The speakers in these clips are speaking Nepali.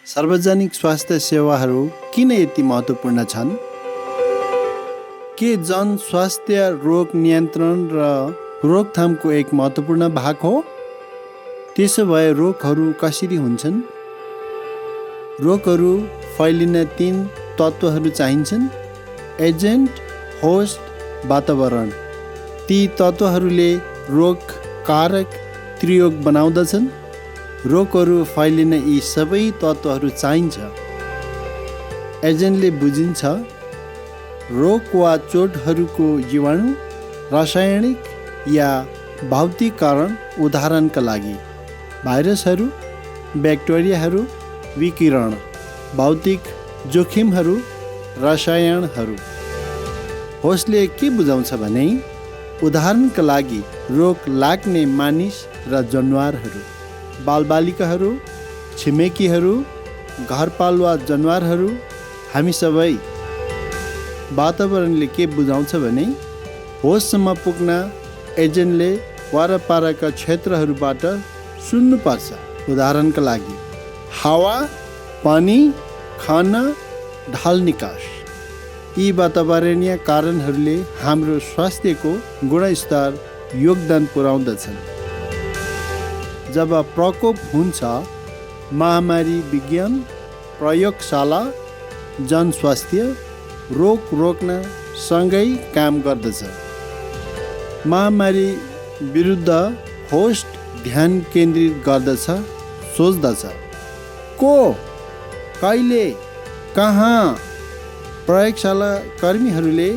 सार्वजनिक स्वास्थ्य सेवाहरू किन यति महत्त्वपूर्ण छन्? के जनस्वास्थ्य रोग नियन्त्रण र रोकथामको एक महत्त्वपूर्ण भाग हो? त्यसो भए रोगहरू कसरी हुन्छन्? रोगहरू फैलिन 3 तत्त्वहरू चाहिन्छन्: एजेन्ट, होस्ट, वातावरण। ती तत्त्वहरूले रोग कारक त्रियोग बनाउँदछन्। रोगहरू फैलिन यी सबै तत्त्वहरू चाहिन्छ। एजेन्टले बुझिन्छ रोग वा चोटहरूको जीवाणु, रासायनिक या भौतिक कारण। उदाहरणका लागि भाइरसहरू, ब्याक्टेरियाहरू, विकिरण, भौतिक जोखिमहरू, रसायनहरू। होस्टले के बुझाउँछ भने उदाहरणका लागि रोग लाग्ने मानिस र जनावरहरू, बालबालिकाहरू, छिमेकीहरू, घरपालुवा जनावरहरू, हामी सबै। वातावरणले के बुझाउँछ भने होस्टसम्म पुग्न एजेन्टले वरपरका क्षेत्रहरूबाट सुन्नुपर्छ। उदाहरणका लागि हावा, पानी, खाना, ढाल निकास। यी वातावरणीय कारणहरूले हाम्रो स्वास्थ्यको गुणस्तर योगदान पुर्याउँदछन्। जब प्रकोप हुन्छ, महामारी विज्ञान प्रयोगशाला जनस्वास्थ्य रोग रोक्न सँगै काम गर्दछ। महामारी विरुद्ध होस्ट ध्यान केन्द्रित गर्दछ, सोच्दछ को, कहिले, कहाँ। प्रयोगशाला कर्मीहरूले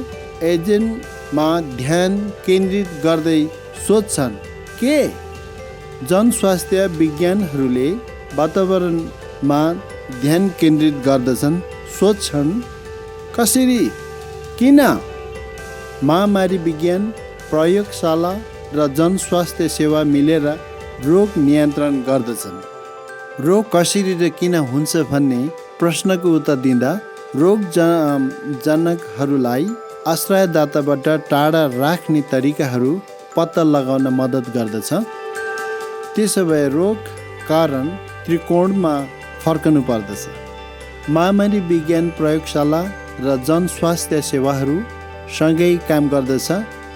एजेन्टमा ध्यान केन्द्रित गर्दै सोध्छन् के। जनस्वास्थ्य विज्ञानहरूले वातावरणमा ध्यान केन्द्रित गर्दछन्, सोध्छन् कसरी, किन। महामारी विज्ञान प्रयोगशाला र जनस्वास्थ्य सेवा मिलेर रोग नियन्त्रण गर्दछन्। रोग कसरी र किन हुन्छ भन्ने प्रश्नको उत्तर दिँदा रोग जनकहरूलाई आश्रयदाताबाट टाढा राख्ने तरिकाहरू पत्ता लगाउन मद्दत गर्दछ। त्यसो भए रोग कारण त्रिकोणमा फर्कनु पर्दछ। महामारी विज्ञान प्रयोगशाला र जनस्वास्थ्य सेवाहरू सँगै काम गर्दछ,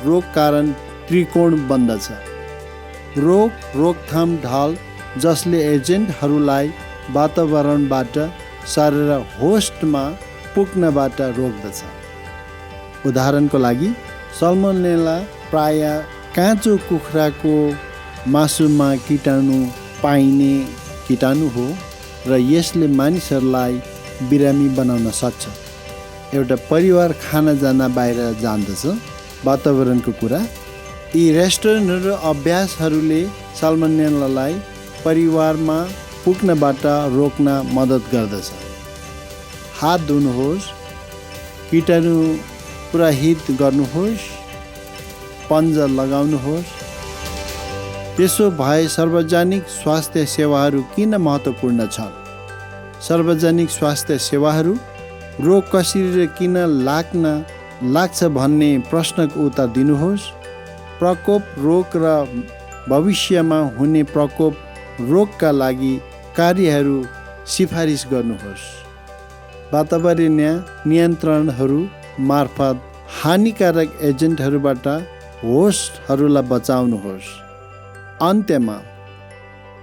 रोग कारण त्रिकोण बन्दछ। रोग रोकथाम ढाल जसले एजेन्टहरूलाई वातावरणबाट सारेर होस्टमा पुग्नबाट रोक्दछ। उदाहरणको लागि सल्मोनेला प्राय काँचो कुखुराको मासुमा कीटाणु पाइने कीटाणु हो र यसले मानिसहरूलाई बिरामी बनाउन सक्छ। एउटा परिवार खाना जान बाहिर जान्दछ, वातावरणको कुरा। यी रेस्टुरेन्टहरू अभ्यासहरूले सल्मोनेलालाई परिवारमा पुग्नबाट रोक्न मद्दत गर्दछ। हात धुनुहोस्, कीटाणु प्रहित गर्नुहोस्, पन्जा लगाउनुहोस्। त्यसो भए सार्वजनिक स्वास्थ्य सेवाहरू किन महत्त्वपूर्ण छन्? सार्वजनिक स्वास्थ्य सेवाहरू रोग कसरी र किन लाग्छ भन्ने प्रश्नको उत्तर दिनुहोस्। प्रकोप रोग र भविष्यमा हुने प्रकोप रोगका लागि कार्यहरू सिफारिस गर्नुहोस्। वातावरणीय नियन्त्रणहरू मार्फत हानिकारक एजेन्टहरूबाट होस्टहरूलाई बचाउनुहोस्। अन्त्यमा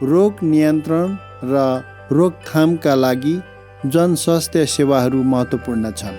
रोग नियन्त्रण र रोकथामका लागि जनस्वास्थ्य सेवाहरू महत्त्वपूर्ण छन्।